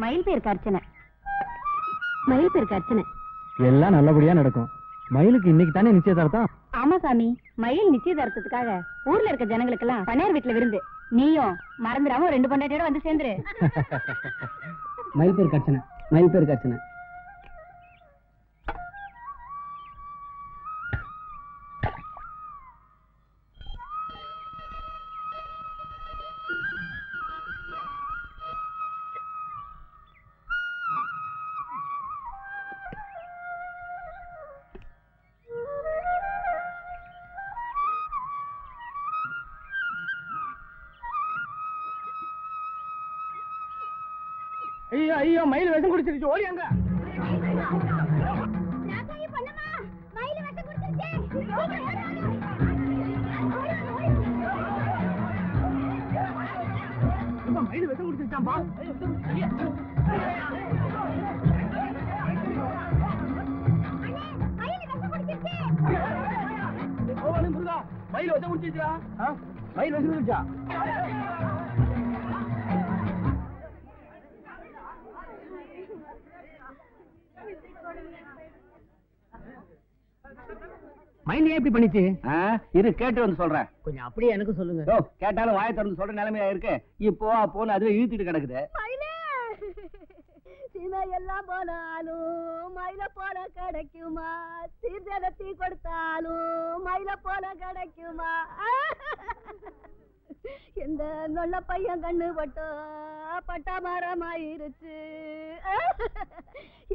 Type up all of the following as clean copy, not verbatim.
மயில் பேருக்கு அர்ச்சனை. மயில் பேருக்கு அர்ச்சனை. எல்லாம் நல்லபடியா நடக்கும். மயிலுக்கு இன்னைக்கு தானே நிச்சயதார்த்தம். ஆமா சாமி, மயில் நிச்சயதார்த்தத்துக்காக ஊர்ல இருக்க ஜனங்களுக்கு எல்லாம் பனையார் வீட்டுல விருந்து. நீயும் மறந்துடாம 2 பொண்டாட்டியோட வந்து சேர்ந்துரு. மயில் பேருக்கு அர்ச்சனை, மயில் பேருக்கு அர்ச்சனை. ஐயோ ஐயோ, மயில் விஷம் குடிச்சிருச்சு, ஓடியாங்க. மயில் விஷம் குடிச்சிருச்சாம்பா. முருகா, மயில் விஷம் குடிச்சிருச்சா? மயில் விஷம் குடிச்சா? மயில் ஏன் இப்படி பண்ணிச்சு? இரு, கேட்டு வந்து சொல்றேன். கொஞ்சம் அப்படியே எனக்கு சொல்லுங்க. கேட்டாலும் வாயை திறந்து சொல்ற நிலைமையா இருக்கு. இப்போ அப்போன்னு அதுவே இழுத்துட்டு கிடக்குது. எல்லாம் போனாலும் மயில போல கிடைக்குமா? சீர்தரத்தி கொடுத்தாலும் மயில போல கிடைக்குமா? எந்த நல்ல பையன் கண்ணு பட்டோ பட்டா மரமாயிருச்சு.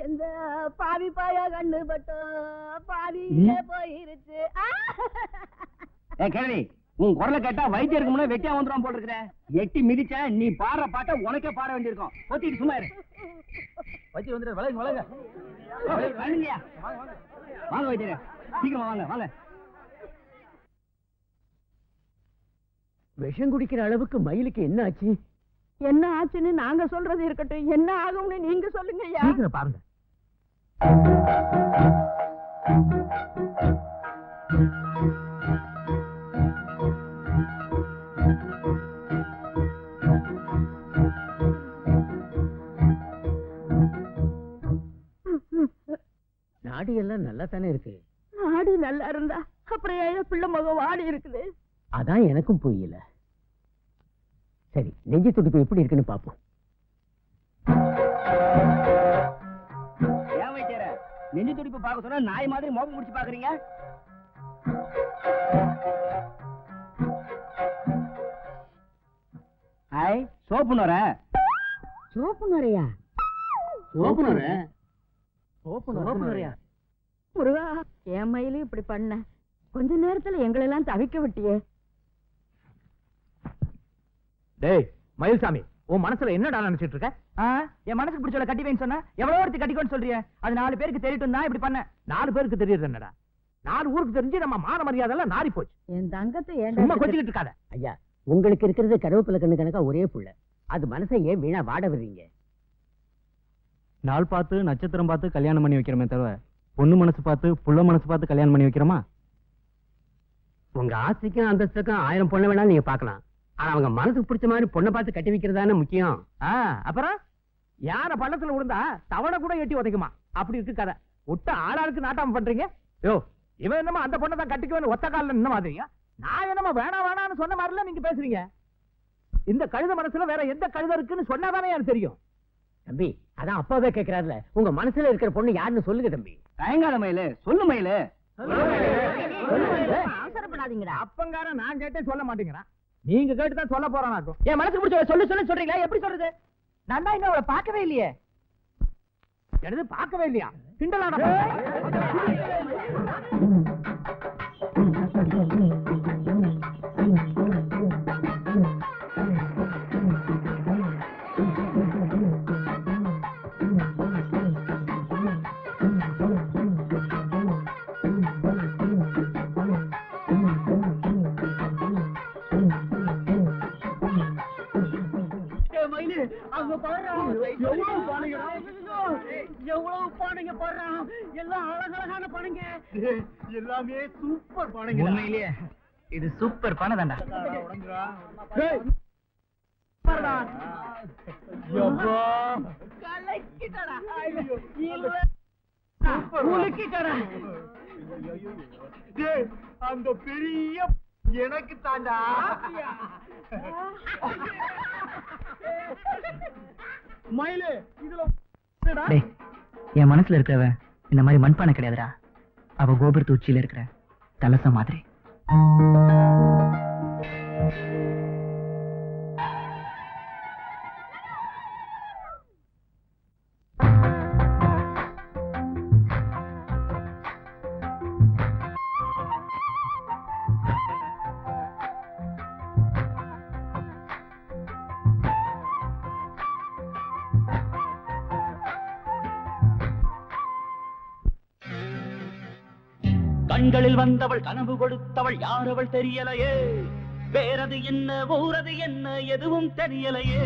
எந்த பாவி பாய கண்ணு பட்டோ பாவியில போயிருச்சு. கேள்வி, உன் குரலை கேட்டா வைத்தியருக்கு முன்னே வெட்டியா வந்துடும் போல் இருக்கிற. எட்டி மிதிச்ச நீ பாடுற பாட்ட உனக்கே பாட வேண்டியிருக்கும். ஒத்திட்டு சும்மா இரு. வைத்தியம் வந்துட்டு வளங்க வளங்க வளங்கயா. வாங்க வைத்தியரே, சீக்கிரமா வாங்க வாங்க. விஷம் குடிக்கிற அளவுக்கு மயிலுக்கு என்ன ஆச்சு? என்ன ஆச்சுன்னு நாங்க சொல்றது இருக்கட்டும், என்ன ஆகும்னு நீங்க சொல்லுங்க. சீக்கிரம் பாருங்க. நாடி எல்லாம் நல்லா தானே இருக்கு. நாடி நல்லா இருந்தா அப்புறம் ஏன் பிள்ளை முகம் வாடி இருக்குது? அதான் எனக்கும் புரியல. சரி, நெஞ்சு துடிப்பு எப்படி இருக்குன்னு பாப்போம். ஏன் வைத்தியரே, நெஞ்சு துடிப்பு பார்க்க சொன்னா நாய் மாதிரி மோகம் முடிச்சு பாக்குறீங்க? ஐ, சோப்பு நுர. சோப்பு நுரையா? சோப்பு நுர? சோப்பு நுரையா? முருகா, என் மயிலும் இப்படி பண்ண கொஞ்ச நேரத்துல எங்களெல்லாம் தவிக்க விட்டியே. டேய் மயில்சாமி, உன் மனசுல என்னடா நினைச்சிட்டு இருக்க? என் மனசுக்கு பிடிச்சவளை கட்டிவேன்னு சொன்னா எவ்வளவு ஒருத்தி கட்டிக்கோன்னு சொல்றிய? அது 4 பேருக்கு தெரியட்டும் தான் இப்படி பண்ண. 4 பேருக்கு தெரியுது என்னடா? 4 ஊருக்கு தெரிஞ்சு நம்ம மான மரியாதை எல்லாம் நாரி போச்சு. என் தங்கத்தை சும்மா கொச்சிக்கிட்டு இருக்காத. ஐயா, உங்களுக்கு இருக்கிறது கருவேப்பிலை கண்ணு கணக்கா ஒரே புள்ள. அது மனசை ஏன் வீணா வாட விடுறீங்க? நாள் பார்த்து நட்சத்திரம் பார்த்து கல்யாணம் பண்ணி வைக்கிறோமே தவிர பொண்ணு மனசு பார்த்து புள்ள மனசு பார்த்து கல்யாணம் பண்ணி வைக்கிறோமா? உங்க ஆசைக்கும் அந்தஸ்துக்கும் 1000 பொண்ணு வேணாலும் நீங்க பாக்கலாம். ஆனா அவங்க மனசுக்கு பிடிச்ச மாதிரி பொண்ணை பார்த்து கட்டி வைக்கிறதானே முக்கியம். அப்புறம் யார பள்ளத்துல விழுந்தா தவணை கூட எட்டி உதைக்குமா? அப்படி இருக்கு கதை. விட்ட ஆளாருக்கு நாட்டாம பண்றீங்க. யோ, இவன் என்னமா அந்த பொண்ணை தான் கட்டிக்குவேன்னு ஒத்த காலில் என்ன மாதிரியா? நான் என்னமா வேணா வேணான்னு சொன்ன மாதிரிலாம் நீங்க பேசுறீங்க. இந்த கழுத மனசுல வேற எந்த கழுத இருக்குன்னு சொன்னாதானே எனக்கு தெரியும். தம்பி, அதான் அப்பாவே கேட்கிறாருல, உங்க மனசுல இருக்கிற பொண்ணு யாருன்னு சொல்லுங்க தம்பி. தயங்காத மயிலு, சொல்லு மயிலு. அவசரப்படாதீங்கடா. அப்பங்கார நான் கேட்டே சொல்ல மாட்டேங்கிறான். நீங்க கேட்டுதான் சொல்ல போறானாக்கும். என் மனசுக்கு பிடிச்ச சொல்லு சொல்லு சொல்றீங்களா? எப்படி சொல்றது? நான் தான் இன்னும் அவளை பார்க்கவே இல்லையே. எனது பார்க்கவே இல்லையா? கிண்டலான எவ்வளவு பானைங்க போடுறான். எல்லாம் அழகழகான பானைங்க. எல்லாமே சூப்பர் பானைங்க. உண்மையிலேயே இது சூப்பர் பானை தான்டா. அந்த பெரிய எனக்கு தாண்டா மயிலு இதுல என் மனசுல இருக்கிறவ இந்த மாதிரி மண்பானை கிடையாதுடா. அவ கோபுரத்து உச்சியில இருக்கிற தலசம் மாதிரி. கண்களில் வந்தவள் கனவு கொடுத்தவள் யார் அவள் தெரியலையே. வேறது என்ன ஊரது என்ன எதுவும் தெரியலையே.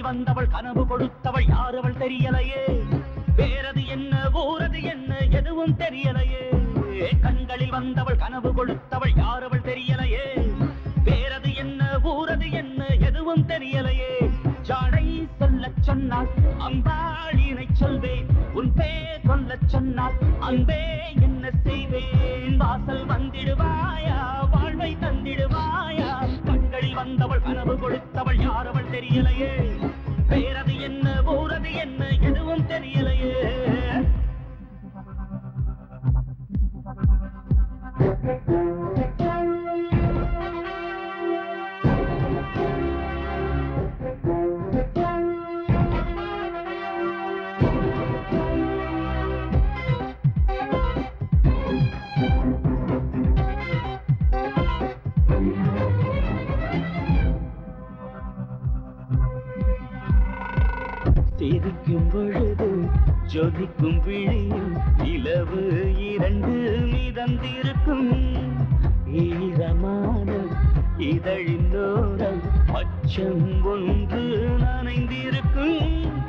வந்தவள் கனவு கொடுத்தவள் யார் அவள் தெரியலையே. வேறது என்ன ஊரது என்ன எதுவும் தெரியலையே. கண்களில் வந்தவள் கனவு கொடுத்தவள் யார் அவள் தெரியலையே. வேறது என்ன ஊரது என்ன எதுவும் தெரியலையே. ஜாடை சொல்ல சொன்னால் அம்பாளினை சொல்வேன். உன் பேர் சொல்ல சொன்னால் அன்பே என்ன செய்வேன். வாசல் வந்திடுவாயா வாழ்வை தந்திடுவாயா. கண்களில் வந்தவள் கனவு கொடுத்தவள் யார் அவள் தெரியலையே. வேறது என்ன ஊரது என்ன எதுவும் தெரியலையே. சிரிக்கும் பொழுது ஜொலிக்கும் விழியும் நிலவு இரண்டு மிதந்திருக்கும். ஈரமான இதழின் ஓரம் அச்சம் ஒன்று நனைந்திருக்கும்.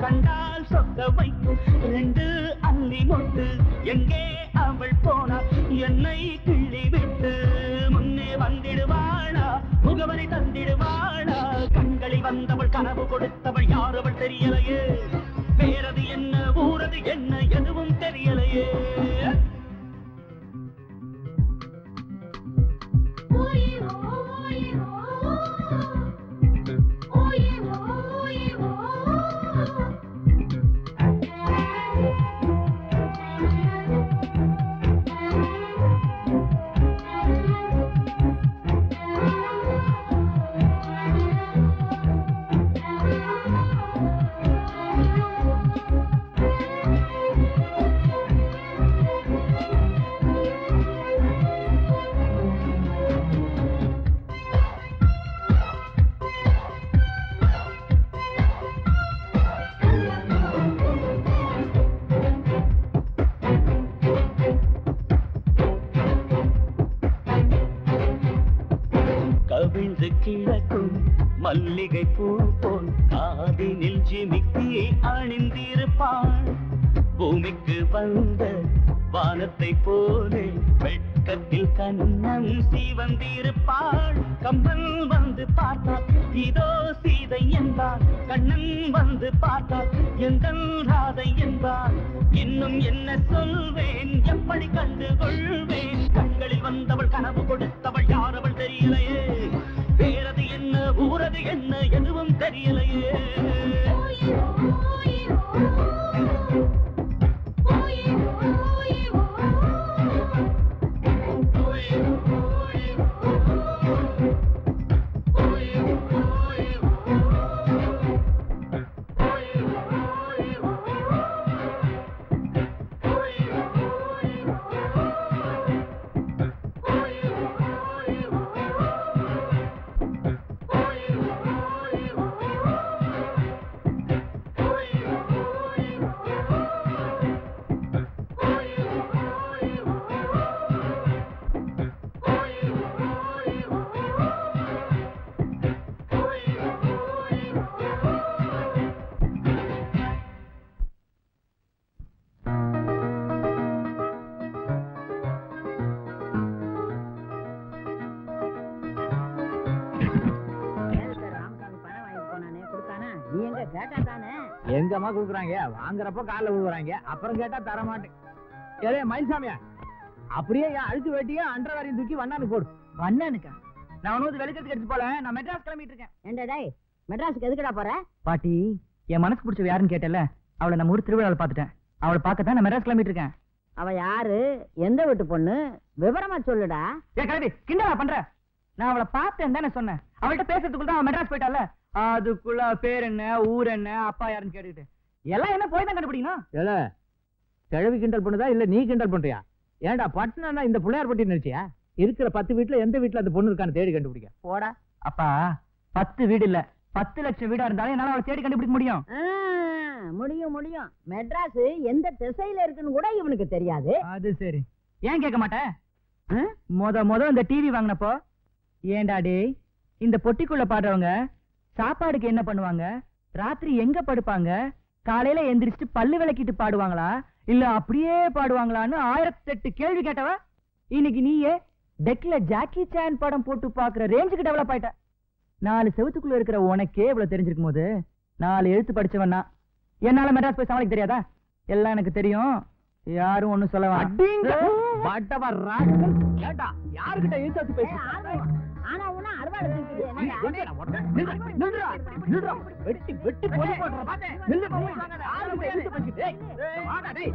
கண்டால் சொக்க வைக்கும் ரெண்டு அள்ளி மொட்டு. எங்கே அவள் போனாள் என்னை கிள்ளி விட்டு. முன்னே வந்திடுவாளா முகவரி தந்திடுவாளா. கண்களில் வந்தவள் கனவு கொடுத்தவள் யார் அவள் தெரியலையே. வேறது என்ன ஊரது என்ன எதுவும் தெரியலையே. கவிழ்ந்து கிழக்கும் மல்லிகை பூ போல் காதினில் ஜிமிக்கி அணிந்திருப்பாள். பூமிக்கு வந்த வானத்தை போலே வெட்கத்தில் கண்ணம் சிவந்திருப்பாள். கம்பன் வந்து பார்த்தால் இதோ சீதை என்பார். கண்ணன் வந்து பார்த்தால் எந்தன் ராதை என்பார். இன்னும் என்ன சொல்வேன் எப்படி கண்டு கொள்வேன். கண்களில் வந்தவள் கனவு கொடுத்தவள் யார் அவள் தெரியலையே. வேறது என்ன ஊரது என்ன எதுவும் தெரியலையே. எங்கம்மா குடுக்குறாங்க, வாங்குறப்ப காலில் விழுகுறாங்க, அப்புறம் கேட்டா தர மாட்டேன். ஏதே மயில்சாமியா, அப்படியே என் அழுத்து வேட்டியா அண்டர் வரையும் தூக்கி வண்ணானுக்கு போடு. வண்ணனுக்கா? நான் ஒன்று வெளிக்கிறதுக்கு எடுத்து போல, நான் மெட்ராஸ் கிளம்பிட்டு இருக்கேன். ஏண்டா டேய், மெட்ராஸுக்கு எதுக்குடா போற? பாட்டி, என் மனசு பிடிச்ச யாருன்னு கேட்டல, அவளை நம்ம ஊர் திருவிழாவில் பார்த்துட்டேன். அவளை பார்க்கத்தான் நான் மெட்ராஸ் கிளம்பிட்டு இருக்கேன். அவ யாரு, எந்த வீட்டு பொண்ணு, விவரமா சொல்லுடா. ஏ கிளம்பி கிண்டலா பண்ற? நான் அவளை பார்த்தேன் தானே சொன்னேன். அவள்கிட்ட பேசுறதுக்குள்ள அவன் மெட்ராஸ் போயிட்டால, அதுக்குள்ள பேர் என்ன, ஊர் என்ன, அப்பா யாருன்னு கேட்டுக்கிட்டு எல்லாம் என்ன போய் தான் கண்டுபிடிக்கணும். ஏல கிழவி கிண்டல் பண்ணுதா இல்ல நீ கிண்டல் பண்றியா? ஏன்டா பட்டணம்னா இந்த பிள்ளையார் பட்டி நினைச்சியா? இருக்கிற 10 வீட்டுல எந்த வீட்டுல அந்த பொண்ணு இருக்கான்னு தேடி கண்டுபிடிக்க. போடா அப்பா, 10 வீடு இல்ல 10 லட்சம் வீடா இருந்தாலும் என்னால அவளை தேடி கண்டுபிடிக்க முடியும். முடியும் முடியும். மெட்ராஸ் எந்த திசையில இருக்குன்னு கூட இவனுக்கு தெரியாது. அது சரி, ஏன் கேட்க மாட்டேன்? முத இந்த டிவி வாங்கினப்போ, ஏண்டா டேய், இந்த பொட்டிக்குள்ள பாடுறவங்க சாப்பாடுக்கு என்ன பண்ணுவாங்க, ராத்திரி எங்க படுப்பாங்க, காலையில எந்திரிச்சிட்டு பல்லு விளக்கிட்டு பாடுவாங்களா இல்ல அப்படியே பாடுவாங்களான்னு 1008 கேள்வி கேட்டவ, இன்னைக்கு நீயே டெக்ல ஜாக்கி சான் படம் போட்டு பாக்குற ரேஞ்சுக்கு டெவலப் ஆயிட்ட. 4 செவத்துக்குள்ள இருக்கிற உனக்கே இவ்வளவு தெரிஞ்சிருக்கும் போது 4 எழுத்து படிச்சவன்னா என்னால மெட்ராஸ் போய் சமாளிக்க தெரியாதா? எல்லாம் எனக்கு தெரியும், யாரும் ஒண்ணும் சொல்ல யாருக்கிட்ட எழுத்து பேசி ஆனா உன அறுவாடு தூக்கிட்டு வெட்டி வெட்டி போட்டு போடுற பாத்தேன். நில்லு போய் வாங்கடா. யாருக்கு எழுத்து பேசிட்டு? ஏய் வாடா டேய்.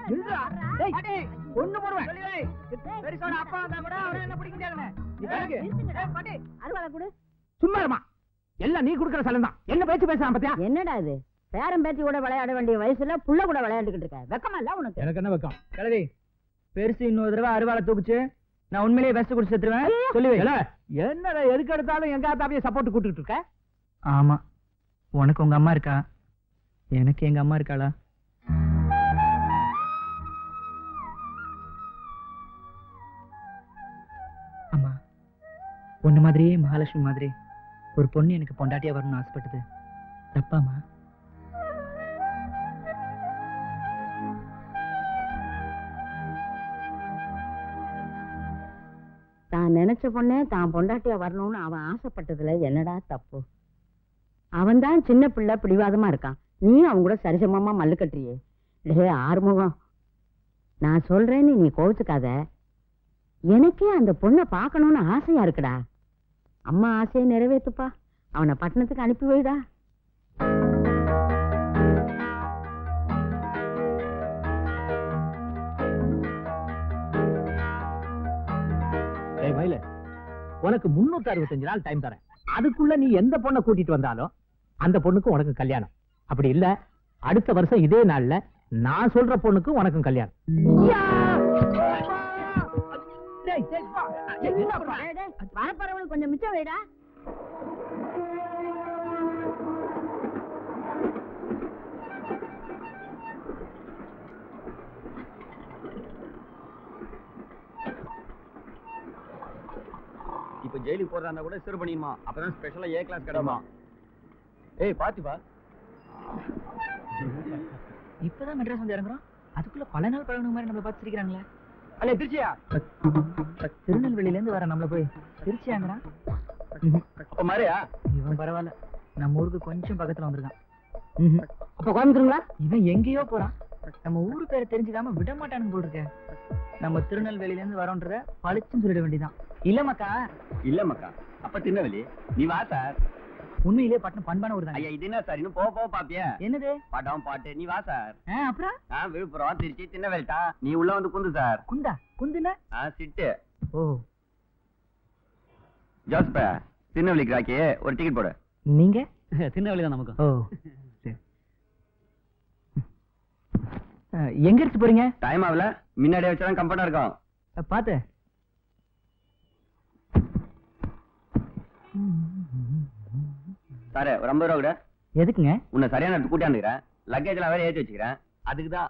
நில்லுடா. டேய் ஒண்ணு போடுவேன். பெரிசோட அப்பா வந்தா கூட அவரே என்ன பிடிக்க முடியாதுனே. நீ பாருங்க. ஏய் பாட்டி அறுவாடு கொடு. சும்மா இருமா. எல்லாம் நீ குடுக்குற சலம் தான். என்ன பேச்சு பேசுறான் பாத்தியா? என்னடா இது, பேரம் பேத்தி கூட விளையாட வேண்டிய வயசுல புள்ள கூட விளையாண்டுகிட்டு இருக்க, வெக்கமா இல்ல உனக்கு? எனக்கு என்ன வெக்கம்? கிளவி பெருசு இன்னொரு தடவை அறுவாளை தூக்குச்சு, நான் உண்மையிலேயே வெஸ்ட் குடிச்சு செத்துருவேன். சொல்லுவேன். என்னடா எதுக்கு எடுத்தாலும் எங்க தாப்பிய சப்போர்ட் கூட்டிட்டு இருக்க? ஆமா, உனக்கு உங்க அம்மா இருக்கா, எனக்கு எங்க அம்மா இருக்காளா? அம்மா, பொண்ணு மாதிரியே மகாலட்சுமி மாதிரி ஒரு பொண்ணு எனக்கு பொண்டாட்டியா வரணும்னு ஆசைப்பட்டது தப்பாமா? தான் நினைச்ச பொண்ணே தான் பொண்டாட்டியா வரணும்னு அவன் ஆசைப்பட்டதுல என்னடா தப்பு? அவன் தான் சின்ன பிள்ளை பிடிவாதமா இருக்கான், நீ அவன் கூட சரிசமமா மல்லு கட்டுறியே. டே ஆறுமுகம், நான் சொல்றேன்னு நீ கோவிச்சுக்காத. எனக்கே அந்த பொண்ணை பார்க்கணும்னு ஆசையா இருக்குடா. அம்மா ஆசையை நிறைவேற்றுப்பா, அவனை பட்டணத்துக்கு அனுப்பி வைடா. உனக்கு 365 நாள் டைம் தரேன். அதுக்குள்ள நீ எந்த பொண்ணை கூட்டிட்டு வந்தாலும் அந்த பொண்ணுக்கு உனக்கு கல்யாணம். அப்படி இல்ல அடுத்த வருஷம் இதே நாள்ல நான் சொல்ற பொண்ணுக்கு உனக்கும் கல்யாணம். வரப்பறவனுக்கு கொஞ்சம் மிச்சம் வைடா. இப்ப ஜெயிலுக்கு போறதா கூட சிறு பண்ணிடுமா, அப்பதான் ஸ்பெஷலா ஏ கிளாஸ் கிடைக்குமா. ஏய் பாத்திப்பா, இப்பதான் மெட்ராஸ் வந்து இறங்குறோம், அதுக்குள்ள பல நாள் பழகுன மாதிரி நம்மளை பார்த்து சிரிக்கிறாங்களே. அல்ல திருச்சியா? திருநெல்வேலியில இருந்து வர நம்மள போய் திருச்சியாங்கிறான். அப்ப மாதிரியா? இவன் பரவாயில்ல, நம்ம ஊருக்கு கொஞ்சம் பக்கத்துல வந்திருக்கான். அப்ப கோயம்புத்தூருங்களா? இவன் எங்கேயோ போறான், நம்ம ஊரு பேரை தெரிஞ்சுக்காம விட மாட்டானுங்க போல் இருக்க. நம்ம திருநெல்வேலியில இருந்து வரோன்றத பளிச்சுன்னு சொல்லிட வேண்டியதான். இல்ல மக்கா. இல்ல மக்கா, அப்ப திருநெல்வேலி. நீ வா சார். உண்மையிலே பட்டணம் பண்பான ஊர் தான். ஐயா இது என்ன சார், இன்னும் போக பாப்பியா? என்னது படம் பாட்டு? நீ வா சார். அப்புறம் விழுப்புரம், திருச்சி, திருநெல்வேலிட்டா. நீ உள்ள வந்து குந்து சார். குந்தா? குந்துனா சிட்டு. ஓ ஜோஸ்ப, திருநெல்வேலிக்கு ராக்கி ஒரு டிக்கெட் போடு. நீங்க? திருநெல்வேலி தான் நமக்கு. ஓ சரி. எங்க இருந்து போறீங்க? டைம் ஆகல, முன்னாடியே வச்சாதான் கம்ஃபர்டா இருக்கும். பாத்து. சார் ஒரு 50 ரூபா கூட. எதுக்குங்க? உன்னை சரியான இடத்துக்கு கூட்டியாந்துக்கிறேன், லக்கேஜ் எல்லாம் வேற ஏற்றி வச்சுக்கிறேன், அதுக்குதான்.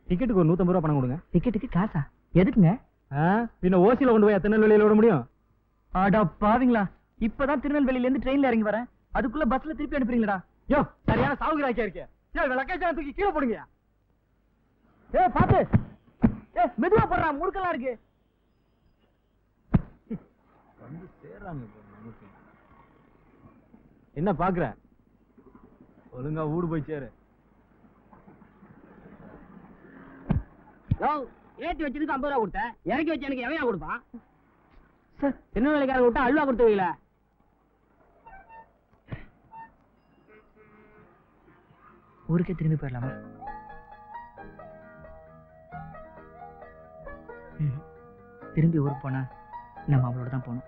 டிக்கெட்டுக்கு ஒரு 150 ரூபா பணம் கொடுங்க. டிக்கெட்டுக்கு காசா? எதுக்குங்க? பின்ன ஓசியில கொண்டு போய் திருநெல்வேலியில விட முடியும்? ஆடா பாவீங்களா, இப்பதான் திருநெல்வேலியில இருந்து ட்ரெயின்ல இறங்கி வரேன், அதுக்குள்ள பஸ்ல திருப்பி அனுப்புறீங்களா? யோ சரியான சாவுகிறாக்கியா இருக்கே. லக்கேஜ் தூக்கி கீழே போடுங்க. பாத்து. மெதுவா போடுறா, முறுக்கெல்லாம் இருக்கு. என்ன பாக்குற? ஒழுங்கா ஊடு போய் சேரு. ஏற்றி வச்சதுக்கு 50 ரூபா கொடுத்த, இறக்கி வச்ச எனக்கு எவையா கொடுப்பான்? சின்ன வேலைக்காரங்க விட்டா அல்வா கொடுத்துவீங்கள. ஊருக்கே திரும்பி போயிடலாமா? திரும்பி ஊருக்கு போனா நம்ம அவளோட தான் போகணும்.